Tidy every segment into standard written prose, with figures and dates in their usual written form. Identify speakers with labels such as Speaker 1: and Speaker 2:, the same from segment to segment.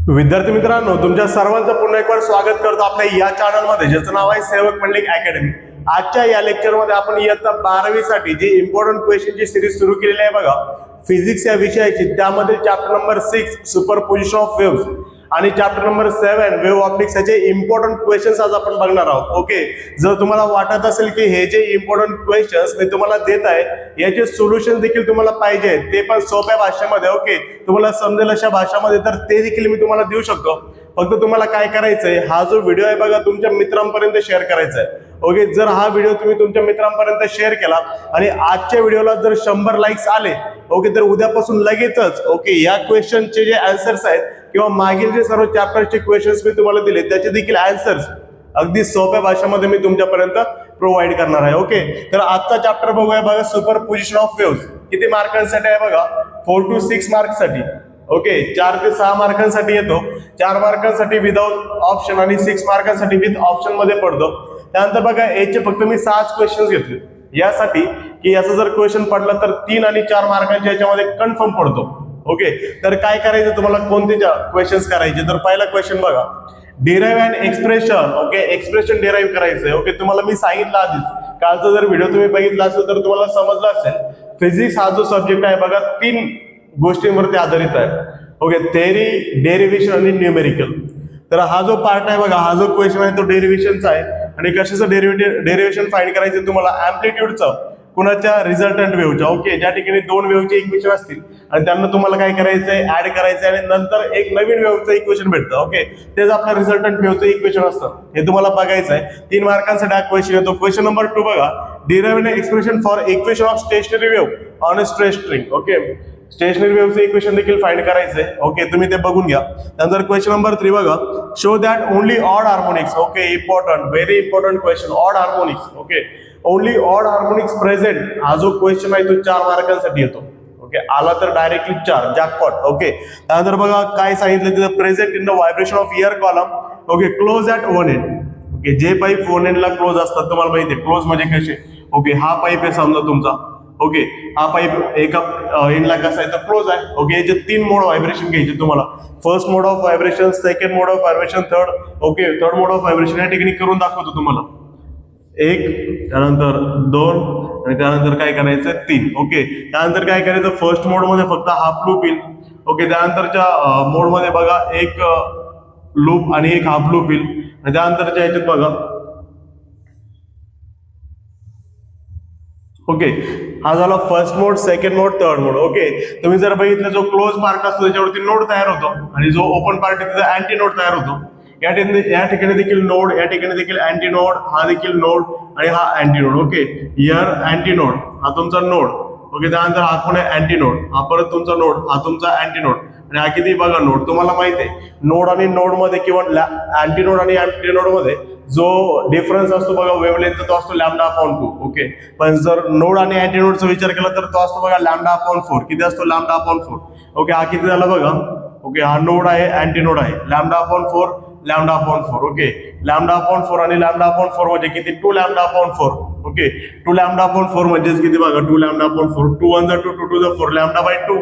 Speaker 1: विद्यार्थी मित्रांनो, तुमच्या सर्वांचं पुन्हा एक वेळ स्वागत करतो आपल्या या चॅनलमध्ये, ज्याचं नाव आहे सेवक मंडलिक अकॅडमी। आजच्या या लेक्चरमध्ये आपण इयत्ता 12वी साठी जी इम्पॉर्टंट क्वेश्चनची सिरीज सुरू केलेली आहे बघा, फिजिक्स या विषयाची, त्यामध्ये chapter number 6 superposition of waves आणि चॅप्टर नंबर 7 वेव्ह ऑप्टिक्स याचे इम्पॉर्टंट क्वेश्चन्स आज आपण बघणार आहोत। ओके, जर तुम्हाला वाटत असेल की हे जे इम्पॉर्टंट क्वेश्चन्स मी तुम्हाला देत आहे याचे सोल्युशन देखील तुम्हाला पाहिजे, ते पण सोप्या भाषेमध्ये, ओके, तुम्हाला समजेल अशा भाषामध्ये, तर ते देखील मी तुम्हाला देऊ शकतो। फक्त तुम्हाला काय करायचंय, हा जो व्हिडिओ आहे बघा तुमच्या मित्रांपर्यंत शेअर करायचा आहे। ओके, जर हा व्हिडिओ तुम्ही तुमच्या मित्रांपर्यंत शेअर केला आणि आजच्या व्हिडिओला जर 100 लाईक्स आले, ओके, तर उद्यापासून लगेचच, ओके, या क्वेश्चनचे जे आन्सर्स आहेत किंवा मागील जे सर्व चॅप्टरचे क्वेश्चन्स मी तुम्हाला दिले त्याचे देखील आन्सर्स अगदी सोप्या भाषेमध्ये मी तुमच्यापर्यंत प्रोव्हाइड करणार आहे। ओके, तर आजचा चॅप्टर बघूया बघा, सुपरपोजिशन ऑफ वेव्स। किती मार्कांसाठी आहे बघा, 4 to 6 मार्क्ससाठी। ओके, 4 ते 6 मार्कांसाठी येतो, 4 मार्कांसाठी विदाउट ऑप्शन आणि 6 मार्कांसाठी विथ ऑप्शन मध्ये पडतो। त्यानंतर बघा, याचे फक्त मी 6 क्वेश्चन्स घेतले यासाठी की याचा जर क्वेश्चन पडला तर 3 आणि 4 मार्कांच्या याच्यामध्ये कन्फर्म पडतो। ओके, तर काय करायचं तुम्हाला, कोणते क्वेश्चन्स करायचे, तर पहिला क्वेश्चन बघा, derive and expression. Okay, expression derive करायचंय। ओके, तुम्हाला मी सांगितलं आधीच, कालचा जर व्हिडिओ तुम्ही बघितला असेल तर तुम्हाला समजलं असेल, फिजिक्स हा जो सब्जेक्ट आहे बघा 3 गोष्टींवरती आधारित आहे। ओके, थेअरी, डेरिव्हेशन आणि न्यूमेरिकल। तर हा जो पार्ट आहे बघा, हा जो क्वेश्चन आहे तो डेरिव्हेशनचा आहे। आणि कशाचं डेरिव्हेशन फाइंड करायचं तुम्हाला, अँप्लिट्यूडचं, कुणाच्या, रिझल्टंट वेव्हच्या। ओके, ज्या ठिकाणी 2 वेव्हचे इक्वेशन असतील आणि त्यांना तुम्हाला काय करायचंय, ऍड करायचंय आणि नंतर एक नवीन वेव्हचं इक्वेशन भेटतं। ओके, तेच आपलं रिझल्टंट वेव्हचं इक्वेशन असतं, हे तुम्हाला बघायचं आहे। 3 मार्कांसाठी हा क्वेश्चन येतो। क्वेश्चन नंबर 2 बघा, derive an expression for equation of stationary wave on a straight string. Okay, stationary वेव्हचं इक्वेशन देखील फाइंड करायचंय। ओके, तुम्ही ते बघून घ्या। त्यानंतर क्वेश्चन नंबर 3 बघा, show that only odd harmonics. Okay, important, very important question, odd harmonics. Okay, only odd harmonics present, हा जो क्वेश्चन आहे तो 4 मार्कांसाठी येतो। ओके, आला तर डायरेक्टली 4 जॅकपॉट। ओके, त्यानंतर बघा काय सांगितलं तिथं, present in the vibration of year column. Okay, close at one end. Okay, जे पाईप वन एंडला क्लोज असतात तुम्हाला माहिती आहे, क्लोज म्हणजे कसे, ओके, हा पाईप आहे समजा तुमचा। ओके, हा पाईप एका एंडला कसा आहे तर क्लोज आहे। ओके, याचे 3 मोड व्हायब्रेशन घ्यायचे तुम्हाला, first mode of vibration, second mode of vibration, third. Okay, third mode of vibration या ठिकाणी करून दाखवतो तुम्हाला, 1, त्यानंतर 2 आणि त्यानंतर काय करायचं 3। ओके, त्यानंतर काय करायचं, फर्स्ट मोड मध्ये फक्त हाफ लूप येईल। ओके, त्यानंतरच्या मोड मध्ये बघा एक लूप आणि एक हाफ लूप येईल आणि त्यानंतरच्या ह्याच्यात बघा, ओके, हा झाला फर्स्ट मोड, सेकंड मोड, थर्ड मोड। ओके, तुम्ही जर बघितलं, जो क्लोज पार्ट असतो त्याच्यावरती नोड तयार होतो आणि जो ओपन पार्ट आहे त्याचा अँटी नोड तयार होतो। या ठिकाणी देखील नोड, या ठिकाणी देखील अँटी नोड, हा देखील नोड आणि हा anti node. Okay, here anti node, हा तुमचा नोड। ओके, त्यानंतर हा कोण आहे, अँटी नोड, हा परत तुमचा नोड, हा तुमचा अँटी नोड आणि हा किती बघा नोड। तुम्हाला माहिती आहे, नोड आणि नोड मध्ये किंवा अँटी नोड आणि अँटी नोड मध्ये जो डिफरन्स असतो बघा वेव्हलेंथचा, तो असतो λ/2। ओके, पण जर नोड आणि अँटी नोडचा विचार केला तर तो असतो बघा λ/4। किती असतो, λ/4। ओके, हा किती झाला बघा। ओके, हा नोड आहे, अँटी नोड आहे, λ/4, λ/4। ओके, λ/4 आणि λ/4 म्हणजे किती, 2 λ/4। ओके, 2 λ/4 म्हणजेच किती बघा, 2 λ/4, 2 1 2 2 2 4, λ/2।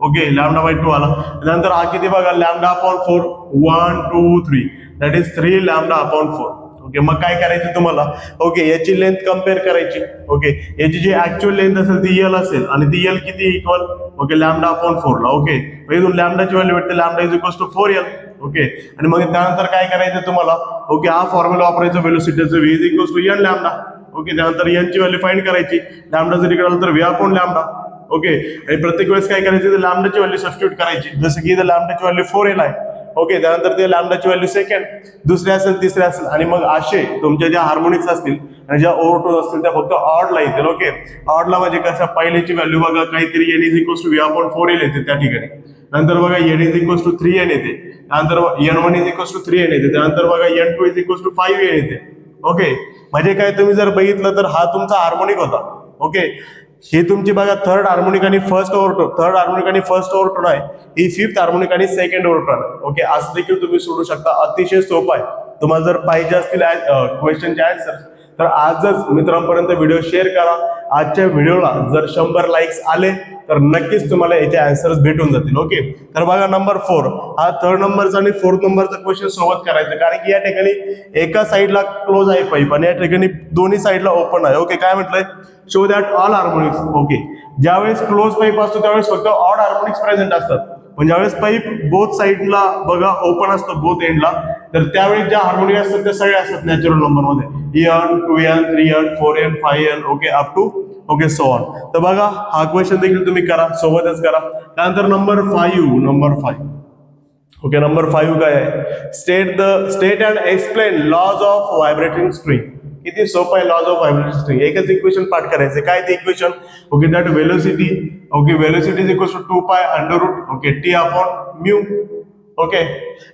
Speaker 1: ओके, λ/2 आला। नंतर हा किती बघा, λ/4, 1 2 3, दॅट इज 3 λ/4। ओके, मग काय करायचं तुम्हाला, ओके, याची लेंथ कम्पेअर करायची। ओके, याची जी ऍक्च्युअल लेंथ असेल ती L असेल आणि ती L किती इक्वल, ओके, λ/4 ला। ओके, इथून लॅम्डाची व्हॅल्यू भेटते, λ = 4L। ओके, आणि मग त्यानंतर काय करायचं तुम्हाला, ओके, हा फॉर्म्युला वापरायचा व्हेलोसिटीचा, V = n लॅम्डा। ओके, त्यानंतर n ची व्हॅल्यू फाइंड करायची, लॅम्डा जर इकडे आलं तर V/λ। ओके, आणि प्रत्येक वेळेस काय करायचं, तर लॅम्डाची व्हॅल्यू सबस्टिट्यूट करायची, जसं की इथं लॅम्डाची व्हॅल्यू 4L आहे। ओके, त्यानंतर ते लॅम्डाची व्हॅल्यू सेकंड, दुसरे असेल, तिसरे असेल, आणि मग असे तुमच्या ज्या हार्मोनिक्स असतील आणि ज्या ओव्हरटोन असतील त्या फक्त ऑडला येतील। ओके, ऑडला म्हणजे कसं, पहिल्याची व्हॅल्यू बघा काहीतरी n = V/4L येते त्या ठिकाणी, नंतर बघा n = 3n येते, त्यानंतर n1 = 3n येते, त्यानंतर बघा n2 = 5n येते। ओके, म्हणजे काय, तुम्ही जर बघितलं तर हा तुमचा हार्मोनिक होता। ओके, ही तुमची बघा थर्ड हार्मोनिक आणि फर्स्ट ओव्हरटोन, थर्ड हार्मोनिक आणि फर्स्ट ओव्हरटोन आहे, ही फिफ्थ हार्मोनिक आणि सेकंड ओव्हरटोन आहे। ओके, असं देखील तुम्ही सोडू शकता, अतिशय सोपं आहे। तुम्हाला जर पाहिजे असतील क्वेश्चनचे आन्सर तर आजच मित्रांपर्यंत व्हिडिओ शेअर करा आजच्या व्हिडिओला जर 100 लाईक्स आले तर नक्कीच तुम्हाला याचे आन्सर्स भेटून जातील. ओके, तर बघा नंबर 4 हा 3rd नंबरचा आणि 4th नंबरचा क्वेश्चन सोबत करायचा, कारण की या ठिकाणी एका साईडला क्लोज आहे पाईप आणि या ठिकाणी दोन्ही साईडला ओपन आहे. ओके, काय म्हटलंय, show that all harmonics. Okay, ज्यावेळेस क्लोज पाईप असतो त्यावेळेस फक्त ऑड हार्मोनिक्स प्रेझेंट असतात, पण ज्यावेळेस पाईप बोथ साईडला बघा ओपन असतं बोथ एंडला, तर त्यावेळी ज्या हार्मोनिक असतात त्या सगळ्या असतात नॅचरल नंबर मध्ये, N 2N 3N 4N 5N. Okay, up to okay so on. तर बघा हा क्वेश्चन देखील तुम्ही करा, सोबतच करा. त्यानंतर नंबर 5. ओके, नंबर 5 काय आहे, state and explain laws of vibrating string. किती सोपं आहे, लॉज ऑफ व्हायब्रेटिंग स्ट्रिंग. एकच इक्वेशन पाठ करायचं. काय ते equation, okay, that velocity, okay, velocity is equal to 2 under root, okay, T upon mu. Okay,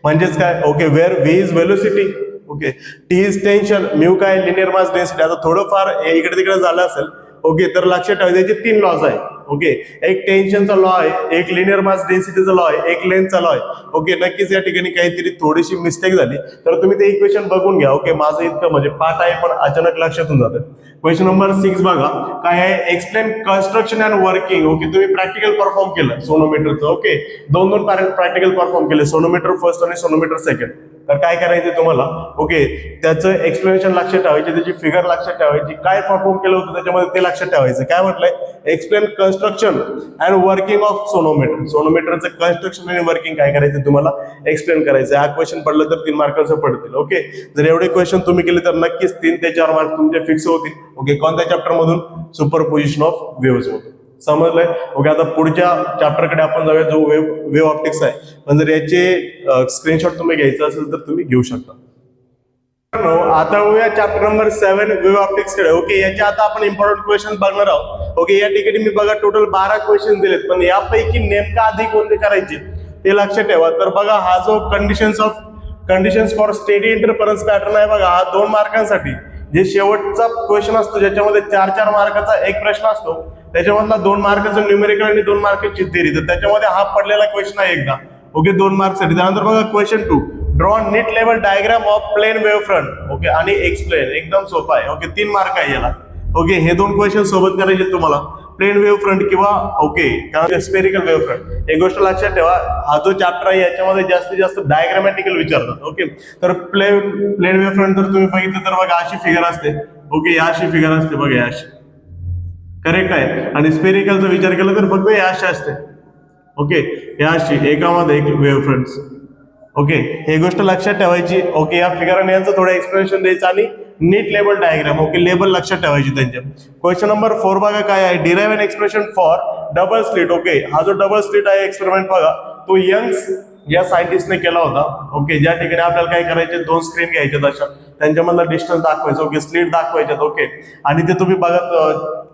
Speaker 1: म्हणजेच काय, okay, where V is velocity, okay, T is tension, mu काय linear mass density. आता थोडंफार इकडे तिकडे झालं असेल, ओके, तर लक्षात ठेवायचं याचे 3 लॉज आहे. ओके, एक टेन्शनचा लॉ आहे, एक लिनियर मास डेन्सिटीचा लॉ आहे, एक लेंथचा लॉ आहे. ओके, नक्कीच या ठिकाणी काहीतरी थोडीशी मिस्टेक झाली तर तुम्ही ते इक्वेशन बघून घ्या. ओके, माझं इतकं म्हणजे पाठ आहे पण अचानक लक्षातून जातं. क्वेश्चन नंबर 6 बघा काय आहे, explain construction and working. Okay, तुम्ही प्रॅक्टिकल परफॉर्म केलं सोनोमीटरचं. ओके, दोन प्रॅक्टिकल परफॉर्म केले, सोनोमीटर फर्स्ट आणि सोनोमीटर सेकंड. तर काय करायचं तुम्हाला, ओके, त्याचं एक्सप्लेनेशन लक्षात ठेवायचे, त्याची फिगर लक्षात ठेवायची, काय परफॉर्म केलं होतं त्याच्यामध्ये ते लक्षात ठेवायचं. काय म्हटलंय, explain construction and working of sonometer. सोनोमीटरचं कन्स्ट्रक्शन आणि वर्किंग काय करायचं तुम्हाला एक्सप्लेन करायचं. हा क्वेश्चन पडलं तर 3 मार्कांचं पडतील. ओके, जर एवढे क्वेश्चन तुम्ही केले तर नक्कीच 3 ते 4 मार्क तुमचे फिक्स होतील. ओके, कोणत्या चॅप्टर मधून, सुपरपोजिशन ऑफ वेव्हज मधून. समजलंय. ओके, आता पुढच्या चॅप्टरकडे आपण जाऊया जो वेव्ह ऑप्टिक्स आहे. पण जर याचे स्क्रीनशॉट तुम्ही घ्यायचं असेल तर तुम्ही घेऊ शकता. आता होऊया चॅप्टर नंबर 7 वेव्ह ऑप्टिक्स कडे. ओके, याच्या आता आपण इम्पॉर्टंट क्वेश्चन बघणार आहोत. ओके, या ठिकाणी मी बघा टोटल 12 क्वेश्चन दिलेत, पण यापैकी नेमका आधी कोणते करायचे ते लक्षात ठेवा. तर बघा हा जो conditions for steady interference pattern आहे बघा, हा 2 मार्कांसाठी. जे शेवटचा क्वेश्चन असतो ज्याच्यामध्ये 4 मार्काचा एक प्रश्न असतो, त्याच्यामधला 2 मार्काचं न्यूमेरिकल आणि 2 मार्काची थिअरी, तर त्याच्यामध्ये हा पडलेला क्वेश्चन आहे एकदा. ओके, 2 मार्क्ससाठी. त्यानंतर बघा क्वेश्चन 2, ड्रॉ नीट लेवल diagram of plane wave front. Okay, आणि एक्सप्लेन, एकदम सोपा आहे. ओके, 3 मार्क आहे याला. ओके, हे 2 क्वेश्चन सोबत करायचे तुम्हाला, प्लेन वेव्ह फ्रंट किंवा ओके स्पेरिकल वेव्ह फ्रंट. एक गोष्ट लक्षात ठेवा, हा जो चॅप्टर आहे याच्यामध्ये जास्तीत जास्त डायग्रामॅटिकल विचारतात. ओके, तर प्लेन वेव्ह फ्रंट जर तुम्ही बघितलं तर बघा अशी फिगर असते. ओके, अशी फिगर असते बघा, अशी करेक्ट आहे. आणि स्पेरिकलचा विचार केला तर फक्त अशी असते. ओके, अशी एकामध्ये एक वेव्ह फ्रंट्स. ओके, हे गोष्ट लक्षात ठेवायची. ओके, या फिगर आणि यांचं थोडं एक्सप्लेनेशन द्यायचं आणि नीट लेबल डायग्राम. ओके, लेबल लक्षात ठेवायची त्यांच्या. क्वेश्चन नंबर 4 बघा काय आहे, derive an expression for double slit. Okay, हा जो डबल स्लिट आहे एक्सपेरिमेंट बघा, तो यंग्स या सायंटिस्टने केला होता. ओके, ज्या ठिकाणी आपल्याला काय करायचे, 2 स्क्रीन घ्यायचे अशा, त्यांच्यामधला डिस्टन्स दाखवायचं. Okay, slit दाखवायच्यात. ओके, आणि ते तुम्ही बघा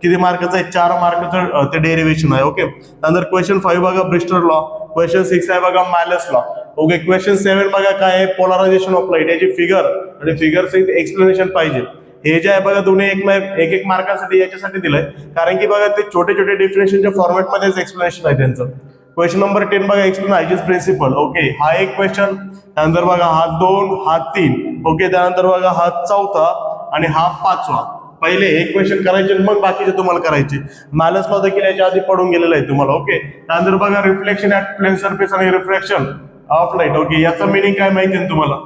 Speaker 1: किती मार्काचं आहे, 4 मार्काचं ते डेरिव्हेशन आहे. ओके, त्यानंतर क्वेश्चन 5 बघा ब्रिस्टर लॉ. क्वेश्चन 6 आहे बघा मॅलस लॉ. ओके, क्वेश्चन 7 बघा काय आहे, पोलरायझेशन ऑफ लाईट. याची फिगर आणि फिगर सहित एक्सप्लेनेशन पाहिजे. हे जे आहे बघा दोन्ही एक मार्कासाठी याच्यासाठी दिलंय, कारण की बघा ते छोटे छोटे डिफरेन्शियलच्या फॉर्मॅटमध्येच एक्सप्लेनेशन आहे त्यांचं. क्वेश्चन नंबर 10 बघा, एक्सप्लेन हायजीन्स प्रिन्सिपल. ओके, हा एक क्वेश्चन. त्यानंतर बघा हा 2, हा 3. ओके, त्यानंतर बघा हा 4था आणि हा 5वा. पहिले एक क्वेश्चन करायचे मग बाकीचे तुम्हाला करायचे. मॅलस लॉ देखील याच्या आधी पडून गेलेला आहे तुम्हाला. ओके, त्यानंतर बघा रिफ्लेक्शन ऍट प्लेन सरफेस आणि रिफ्रॅक्शन ऑफ लाईट. ओके, याचं मिनिंग काय माहिती आहे तुम्हाला.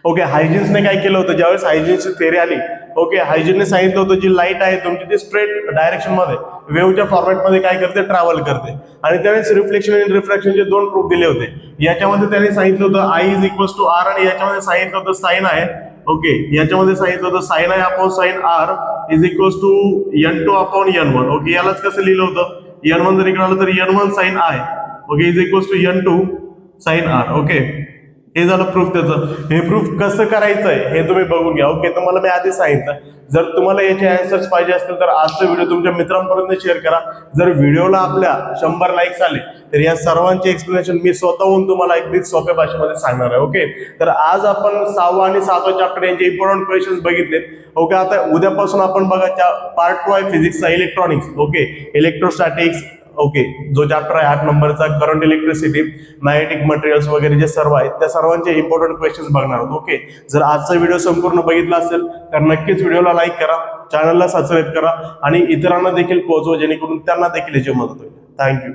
Speaker 1: ओके, हायजीन्सने काय केलं होतं, ज्यावेळेस हायजीन्सची थेअरी आली. ओके, हायजीनने सांगितलं होतं जी लाईट आहे तुमची ती स्ट्रेट डायरेक्शन मध्ये वेव्हच्या फॉर्मॅटमध्ये काय करते, ट्रॅव्हल करते. आणि त्यावेळेस रिफ्लेक्शन आणि रिफ्रॅक्शनचे 2 प्रूफ दिले होते. याच्यामध्ये त्यांनी सांगितलं होतं I is equals to R, आणि याच्यामध्ये सांगितलं होतं साइन आहे. ओके, याच्यामध्ये सांगितलं होतं साइन आहे upon sine R is equals to N2 upon N1. Okay, यालाच कसं लिहिलं होतं, N1 जर इकडे आलं तर N1 sine I. Okay, is equals to N2 sine R. Okay, हे झालं प्रूफ त्याचं. हे प्रूफ कसं करायचंय हे तुम्ही बघून घ्या. ओके, तुम्हाला मी आधी सांगितलं, जर तुम्हाला याचे आन्सर्स पाहिजे असतील तर आजचा व्हिडिओ तुमच्या मित्रांपर्यंत शेअर करा. जर व्हिडिओला आपल्या 100 लाईक्स आले तर या सर्वांचे एक्सप्लेनेशन मी स्वतःहून तुम्हाला अगदी सोप्या भाषेमध्ये सांगणार आहे. ओके, तर आज आपण 6वा आणि 7वा चॅप्टर यांचे इम्पॉर्टंट क्वेश्चन्स बघितलेत. ओके, आता उद्यापासून आपण बघा पार्ट 2 आहे फिजिक्सचा, इलेक्ट्रॉनिक्स. ओके, इलेक्ट्रोस्टॅटिक्स, ओके, जो चॅप्टर आहे 8 नंबरचा करंट इलेक्ट्रिसिटी, मॅग्नेटिक मटेरियल्स वगैरे जे सर्व आहेत त्या सर्वांचे इम्पॉर्टंट क्वेश्चन्स बघणार आहोत. ओके, जर आजचा व्हिडिओ संपूर्ण बघितला असेल तर नक्कीच व्हिडिओला लाईक करा, चॅनलला सबस्क्राईब करा आणि इतरांना देखील पोहोचवा जेणेकरून त्यांना देखील याची मदत होईल. थँक्यू.